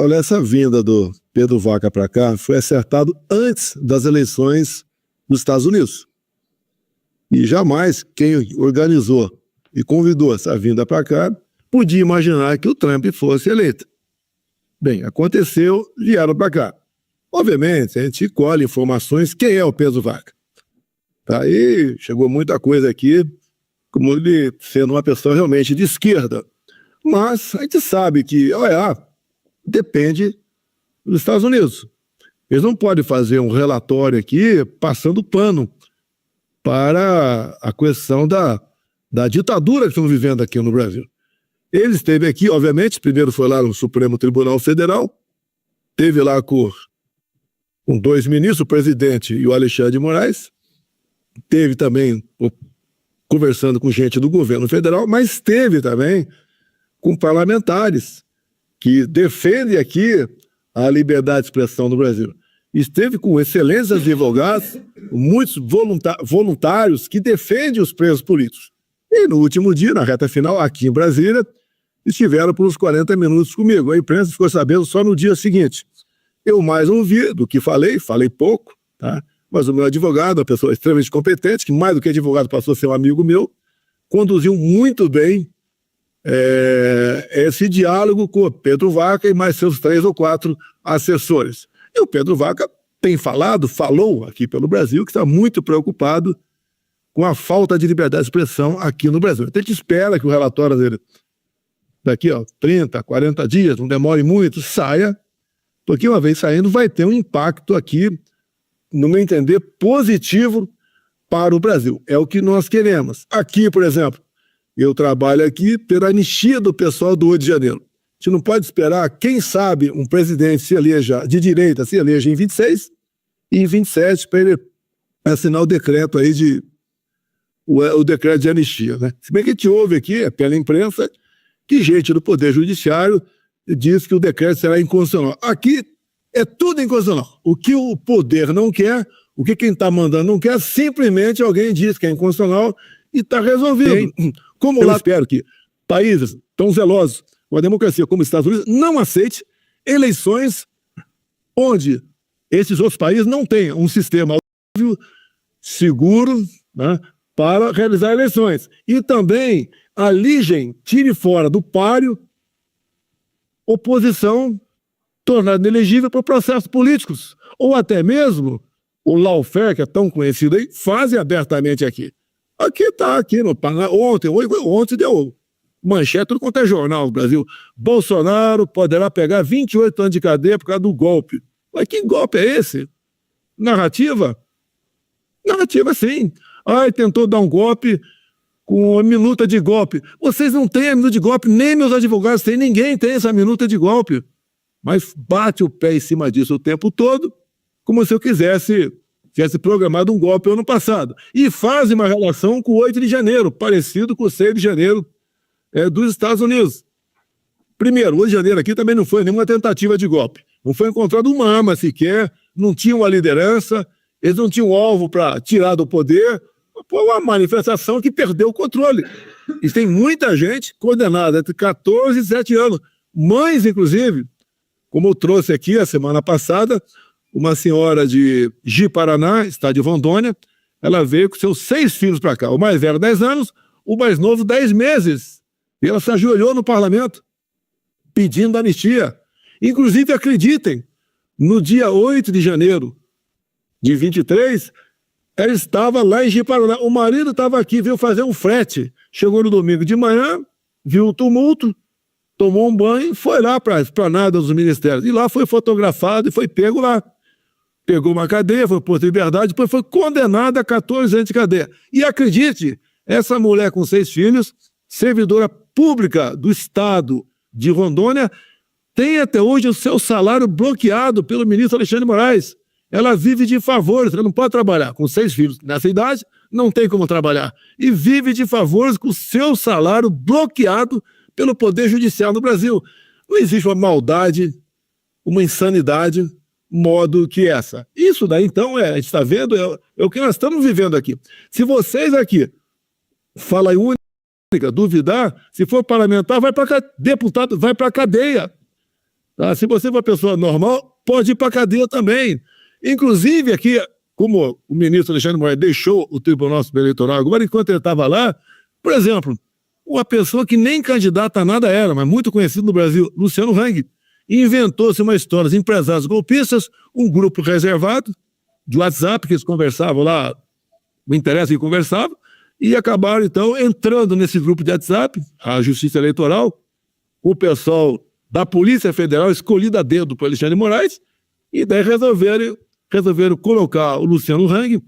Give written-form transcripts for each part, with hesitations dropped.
Olha, essa vinda do Pedro Vaca para cá foi acertado antes das eleições dos Estados Unidos. E jamais quem organizou e convidou essa vinda para cá podia imaginar que o Trump fosse eleito. Bem, aconteceu, vieram para cá. Obviamente, a gente colhe informações, quem é o Pedro Vaca? Tá aí, chegou muita coisa aqui, como ele sendo uma pessoa realmente de esquerda. Mas a gente sabe que a OEA depende dos Estados Unidos. Eles não podem fazer um relatório aqui passando pano para a questão da ditadura que estamos vivendo aqui no Brasil. Ele esteve aqui, obviamente, primeiro foi lá no Supremo Tribunal Federal, esteve lá com dois ministros, o presidente e o Alexandre de Moraes, teve também conversando com gente do governo federal, mas esteve também com parlamentares que defendem aqui a liberdade de expressão no Brasil. Esteve com excelentes advogados, muitos voluntários que defendem os presos políticos. E no último dia, na reta final, aqui em Brasília, estiveram por uns 40 minutos comigo. A imprensa ficou sabendo só no dia seguinte. Eu mais ouvi do que falei pouco, tá? Mas o meu advogado, uma pessoa extremamente competente, que mais do que advogado passou a ser um amigo meu, conduziu muito bem esse diálogo com o Pedro Vaca e mais seus 3 ou 4 assessores. E o Pedro Vaca falou aqui pelo Brasil, que está muito preocupado com a falta de liberdade de expressão aqui no Brasil. Então a gente espera que o relatório dele, daqui 30, 40 dias, não demore muito, saia, porque uma vez saindo vai ter um impacto aqui, no meu entender, positivo para o Brasil. É o que nós queremos. Aqui, por exemplo, eu trabalho aqui pela anistia do pessoal do 8 de janeiro. A gente não pode esperar, quem sabe, um presidente se eleja de direita, se eleja em 26 e em 27 para ele assinar o decreto aí o decreto de anistia, né? Se bem que a gente ouve aqui, pela imprensa, que gente do Poder Judiciário diz que o decreto será inconstitucional. Aqui é tudo inconstitucional. O que o poder não quer, o que quem está mandando não quer, simplesmente alguém diz que é inconstitucional e está resolvido. Como eu espero que países tão zelosos com a democracia como os Estados Unidos não aceite eleições onde esses outros países não tenham um sistema seguro, né, para realizar eleições. E também aligem, tire fora do páreo oposição tornada inelegível para processos políticos. Ou até mesmo o lawfare, que é tão conhecido aí, fazem abertamente aqui. Aqui está, aqui no Paraná. Ontem deu manchete, tudo quanto é jornal no Brasil. Bolsonaro poderá pegar 28 anos de cadeia por causa do golpe. Mas que golpe é esse? Narrativa? Narrativa, sim. Ai, tentou dar um golpe com a minuta de golpe. Vocês não têm a minuta de golpe, nem meus advogados têm, ninguém tem essa minuta de golpe. Mas bate o pé em cima disso o tempo todo, como se eu tivesse programado um golpe ano passado. E fazem uma relação com o 8 de janeiro, parecido com o 6 de janeiro dos Estados Unidos. Primeiro, o 8 de janeiro aqui também não foi nenhuma tentativa de golpe. Não foi encontrado uma arma sequer, não tinha uma liderança, eles não tinham alvo para tirar do poder. Foi uma manifestação que perdeu o controle. E tem muita gente condenada entre 14 e 17 anos. Mães, inclusive, como eu trouxe aqui a semana passada, uma senhora de Ji-Paraná, estado de Rondônia, ela veio com seus 6 filhos para cá. O mais velho, 10 anos, o mais novo, 10 meses. E ela se ajoelhou no parlamento, pedindo anistia. Inclusive, acreditem, no dia 8 de janeiro de 23, ela estava lá em Ji-Paraná. O marido estava aqui, veio fazer um frete. Chegou no domingo de manhã, viu o tumulto, tomou um banho e foi lá para a esplanada dos ministérios. E lá foi fotografado e foi pego lá. Pegou uma cadeia, foi posto em liberdade, depois foi condenada a 14 anos de cadeia. E acredite, essa mulher com 6 filhos, servidora pública do estado de Rondônia, tem até hoje o seu salário bloqueado pelo ministro Alexandre de Moraes. Ela vive de favores, ela não pode trabalhar. Com 6 filhos nessa idade, não tem como trabalhar. E vive de favores com o seu salário bloqueado pelo Poder Judiciário no Brasil. Não existe uma maldade, uma insanidade, modo que essa. Isso daí, então, a gente está vendo, é o que nós estamos vivendo aqui. Se vocês aqui falam única, duvidar, se for parlamentar, vai para deputado, vai para a cadeia. Tá? Se você for uma pessoa normal, pode ir para a cadeia também. Inclusive, aqui, como o ministro Alexandre de Moraes deixou o Tribunal Superior Eleitoral agora, enquanto ele estava lá, por exemplo, uma pessoa que nem candidata a nada era, mas muito conhecido no Brasil, Luciano Hang, inventou-se uma história, os empresários golpistas, um grupo reservado de WhatsApp, que eles conversavam lá, o interesse que conversavam, e acabaram, então, entrando nesse grupo de WhatsApp, a Justiça Eleitoral, o pessoal da Polícia Federal, escolhido a dedo por Alexandre de Moraes, e daí resolveram colocar o Luciano Hang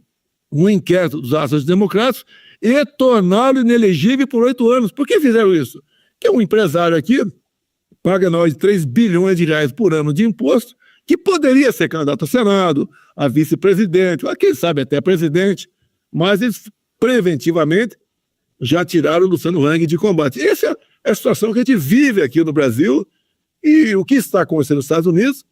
no inquérito dos ações democráticos e torná-lo inelegível por 8 anos. Por que fizeram isso? Porque um empresário aqui paga nós 3 bilhões de reais por ano de imposto, que poderia ser candidato a Senado, a vice-presidente, a quem sabe até presidente, mas eles preventivamente já tiraram o Luciano Hang de combate. Essa é a situação que a gente vive aqui no Brasil, e o que está acontecendo nos Estados Unidos,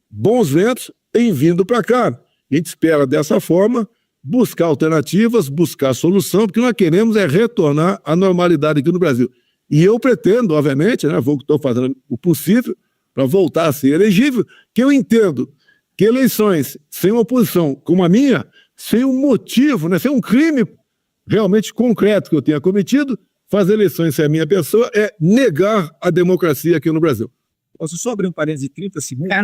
bons ventos têm vindo para cá. A gente espera dessa forma buscar alternativas, buscar solução, porque nós queremos é retornar à normalidade aqui no Brasil. E eu pretendo, obviamente, né, estou fazendo o possível para voltar a ser elegível, que eu entendo que eleições sem uma oposição como a minha, sem um motivo, né, sem um crime realmente concreto que eu tenha cometido, fazer eleições sem a minha pessoa é negar a democracia aqui no Brasil. Posso só abrir um parênteses de 30 segundos?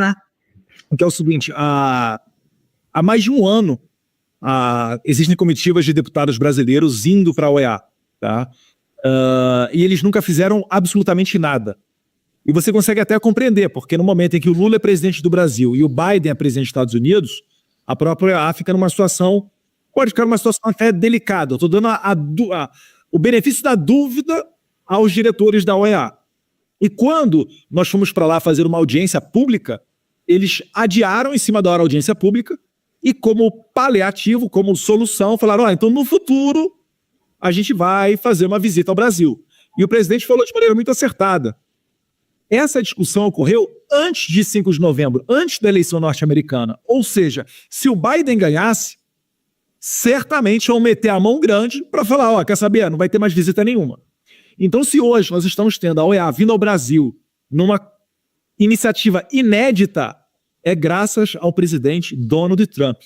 Que é o seguinte, há mais de um ano existem comitivas de deputados brasileiros indo para a OEA, tá? E eles nunca fizeram absolutamente nada. E você consegue até compreender, porque no momento em que o Lula é presidente do Brasil e o Biden é presidente dos Estados Unidos, a própria OEA fica numa situação, pode ficar numa situação até delicada. Eu estou dando o benefício da dúvida aos diretores da OEA. E quando nós fomos para lá fazer uma audiência pública, eles adiaram em cima da hora a audiência pública e, como paliativo, como solução, falaram, então no futuro a gente vai fazer uma visita ao Brasil. E o presidente falou de maneira muito acertada. Essa discussão ocorreu antes de 5 de novembro, antes da eleição norte-americana. Ou seja, se o Biden ganhasse, certamente iam meter a mão grande para falar, quer saber? Não vai ter mais visita nenhuma. Então, se hoje nós estamos tendo a OEA vindo ao Brasil numa iniciativa inédita, é graças ao presidente Donald Trump.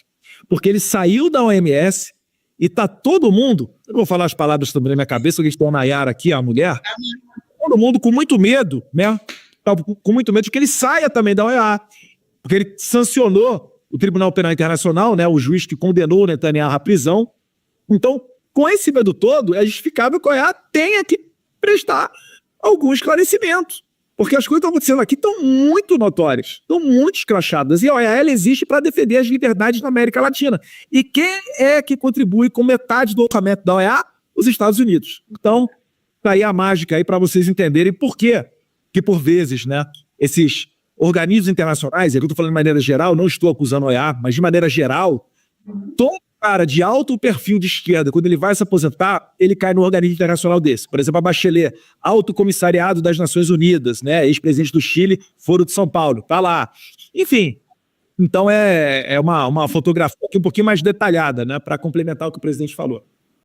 Porque ele saiu da OMS e está todo mundo, eu não vou falar as palavras também na minha cabeça, porque estão a Nayara aqui, a mulher, todo mundo com muito medo, né? Com muito medo de que ele saia também da OEA. Porque ele sancionou o Tribunal Penal Internacional, né? O juiz que condenou o Netanyahu à prisão. Então, com esse medo todo, é justificável que a OEA tenha que prestar algum esclarecimento. Porque as coisas que estão acontecendo aqui estão muito notórias, estão muito escrachadas. E a OEA existe para defender as liberdades na América Latina. E quem é que contribui com metade do orçamento da OEA? Os Estados Unidos. Então, tá aí a mágica aí para vocês entenderem por quê que, por vezes, né, esses organismos internacionais, eu estou falando de maneira geral, não estou acusando a OEA, mas de maneira geral, todo cara de alto perfil de esquerda, quando ele vai se aposentar, ele cai num organismo internacional desse. Por exemplo, a Bachelet, Alto Comissariado das Nações Unidas, né, ex-presidente do Chile, Foro de São Paulo, tá lá. Enfim, então é uma fotografia aqui um pouquinho mais detalhada, né, para complementar o que o presidente falou.